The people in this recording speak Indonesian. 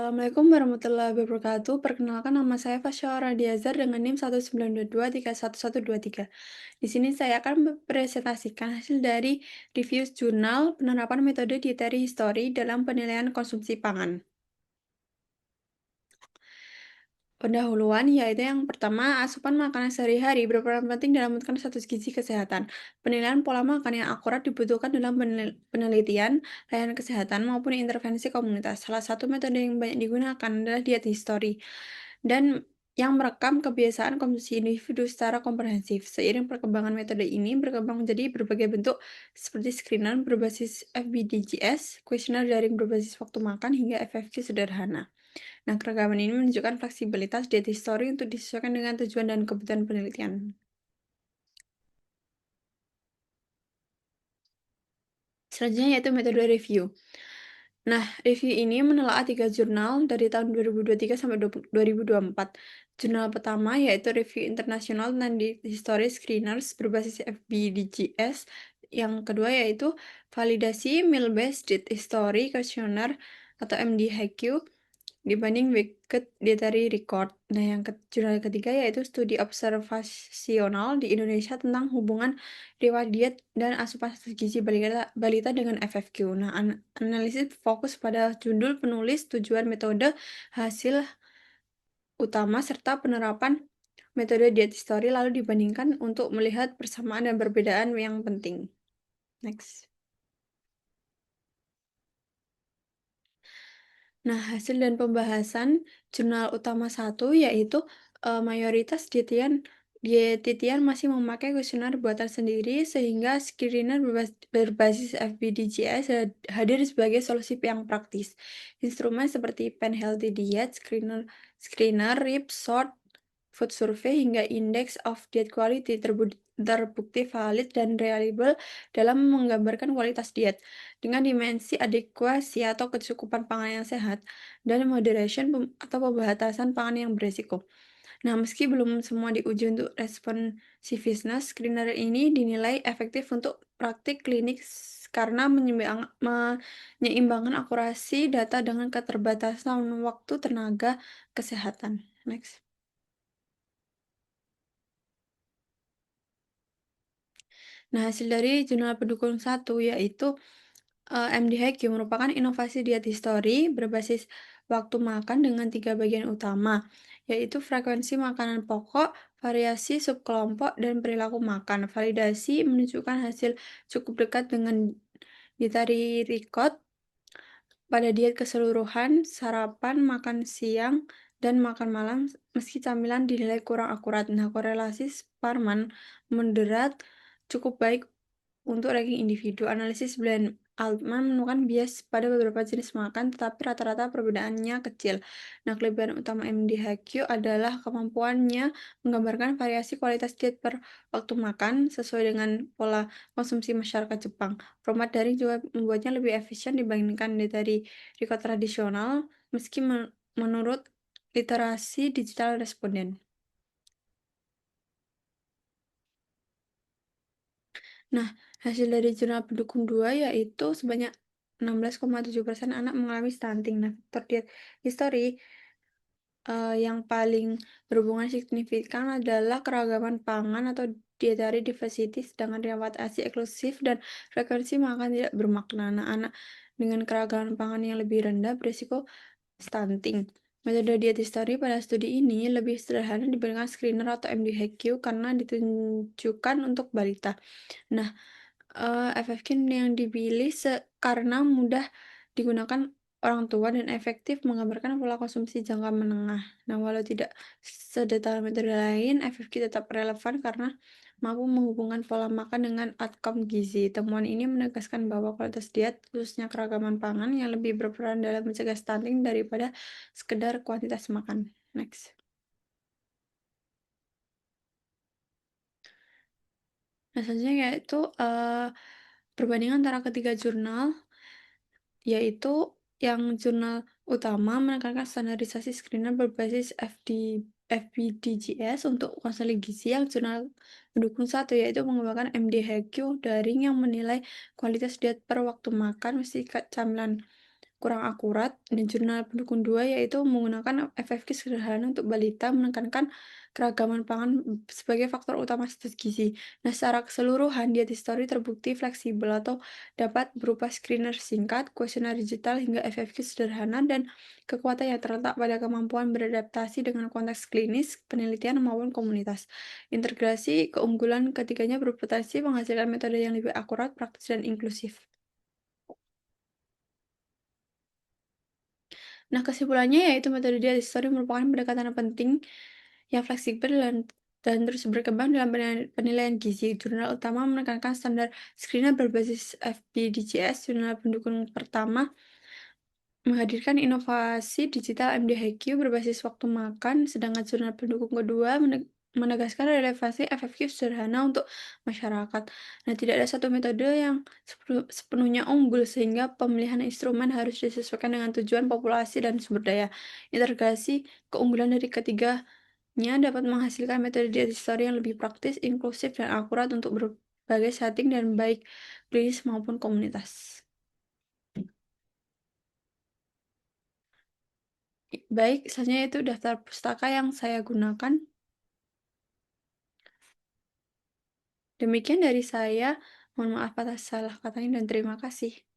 Assalamualaikum warahmatullahi wabarakatuh. Perkenalkan nama saya Fasya Radiazar dengan NIM 192231123. Di sini saya akan mempresentasikan hasil dari review jurnal penerapan metode dietary history dalam penilaian konsumsi pangan. Pendahuluan yaitu yang pertama, asupan makanan sehari-hari berperan penting dalam menentukan status gizi kesehatan. Penilaian pola makan yang akurat dibutuhkan dalam penelitian, layanan kesehatan, maupun intervensi komunitas. Salah satu metode yang banyak digunakan adalah diet history, dan yang merekam kebiasaan konsumsi individu secara komprehensif. Seiring perkembangan metode ini berkembang menjadi berbagai bentuk seperti screener berbasis FBDGS, kuesioner daring berbasis waktu makan, hingga FFQ sederhana. Nah, keragaman ini menunjukkan fleksibilitas diet history untuk disesuaikan dengan tujuan dan kebutuhan penelitian. Selanjutnya yaitu metode review. Nah, review ini menelaah 3 jurnal dari tahun 2023 sampai 2024. Jurnal pertama yaitu review internasional tentang history screeners berbasis FBDGS. Yang kedua yaitu validasi meal-based diet history questionnaire atau MDHQ dibanding Wicked Dietary Record. Nah, yang jurnal ketiga yaitu studi observasional di Indonesia tentang hubungan riwayat diet dan asupan gizi balita dengan FFQ. Nah, analisis fokus pada judul penulis, tujuan metode, hasil utama, serta penerapan metode diet history lalu dibandingkan untuk melihat persamaan dan perbedaan yang penting. Next. Nah, hasil dan pembahasan jurnal utama satu yaitu mayoritas dietitian masih memakai kuesioner buatan sendiri sehingga screener berbasis FBDGS hadir sebagai solusi yang praktis. Instrumen seperti Pen Healthy Diet, screener, RIP, SORT, Food Survey, hingga Index of Diet Quality terbukti valid dan reliable dalam menggambarkan kualitas diet dengan dimensi adekuasi atau kecukupan pangan yang sehat dan moderation atau pembatasan pangan yang beresiko. Nah, meski belum semua diuji untuk responsiveness, screener ini dinilai efektif untuk praktik klinik karena menyeimbangkan akurasi data dengan keterbatasan waktu, tenaga, kesehatan. Next. Nah, hasil dari jurnal pendukung satu yaitu MDHQ merupakan inovasi diet history berbasis waktu makan dengan 3 bagian utama, yaitu frekuensi makanan pokok, variasi subkelompok, dan perilaku makan. Validasi menunjukkan hasil cukup dekat dengan dietary record pada diet keseluruhan, sarapan, makan siang, dan makan malam, meski camilan dinilai kurang akurat. Nah, korelasi Sparman moderat cukup baik untuk ranking individu. Analisis Blend Altman menemukan bias pada beberapa jenis makan, tetapi rata-rata perbedaannya kecil. Nah, kelebihan utama MDHQ adalah kemampuannya menggambarkan variasi kualitas diet per waktu makan sesuai dengan pola konsumsi masyarakat Jepang. Format daring juga membuatnya lebih efisien dibandingkan dari record tradisional, meski menurut literasi digital responden. Nah, hasil dari jurnal pendukung 2 yaitu sebanyak 16,7% anak mengalami stunting. Nah, faktor diet history yang paling berhubungan signifikan adalah keragaman pangan atau dietary diversity, sedangkan riwayat ASI eksklusif dan frekuensi makan tidak bermakna. Nah, anak dengan keragaman pangan yang lebih rendah berisiko stunting. Metode diet history pada studi ini lebih sederhana dibandingkan screener atau MDHQ karena ditujukan untuk balita. Nah, FFQ yang dipilih karena mudah digunakan orang tua dan efektif menggambarkan pola konsumsi jangka menengah. Nah, walau tidak sedetail metode lain, FFQ tetap relevan karena mampu menghubungkan pola makan dengan outcome gizi. Temuan ini menegaskan bahwa kualitas diet, khususnya keragaman pangan, yang lebih berperan dalam mencegah stunting daripada sekedar kuantitas makan. Next. Nah, selanjutnya yaitu perbandingan antara ketiga jurnal, yaitu yang jurnal utama menekankan standarisasi screener berbasis FBDGS untuk konseling gizi, yang jurnal pendukung satu yaitu mengembangkan MDHQ daring yang menilai kualitas diet per waktu makan, mesti camilan kurang akurat, dan jurnal pendukung 2 yaitu menggunakan FFQ sederhana untuk balita menekankan keragaman pangan sebagai faktor utama stres gizi. Nah, secara keseluruhan diet history terbukti fleksibel atau dapat berupa screener singkat, kuesioner digital, hingga FFQ sederhana dan kekuatan yang terletak pada kemampuan beradaptasi dengan konteks klinis, penelitian maupun komunitas. Integrasi keunggulan ketiganya berpotensi menghasilkan metode yang lebih akurat, praktis, dan inklusif. Nah, kesimpulannya yaitu metode diet history merupakan pendekatan yang penting, yang fleksibel dan terus berkembang dalam penilaian gizi. Jurnal utama menekankan standar screener berbasis FBDJS, jurnal pendukung pertama menghadirkan inovasi digital MDHQ berbasis waktu makan, sedangkan jurnal pendukung kedua menegaskan relevansi FFQ sederhana untuk masyarakat. Nah, tidak ada satu metode yang sepenuhnya unggul, sehingga pemilihan instrumen harus disesuaikan dengan tujuan populasi dan sumber daya. Integrasi keunggulan dari ketiganya dapat menghasilkan metode diet histori yang lebih praktis, inklusif, dan akurat untuk berbagai setting dan baik klinis maupun komunitas. Baik, selanjutnya itu daftar pustaka yang saya gunakan. Demikian dari saya. Mohon maaf atas salah katanya dan terima kasih.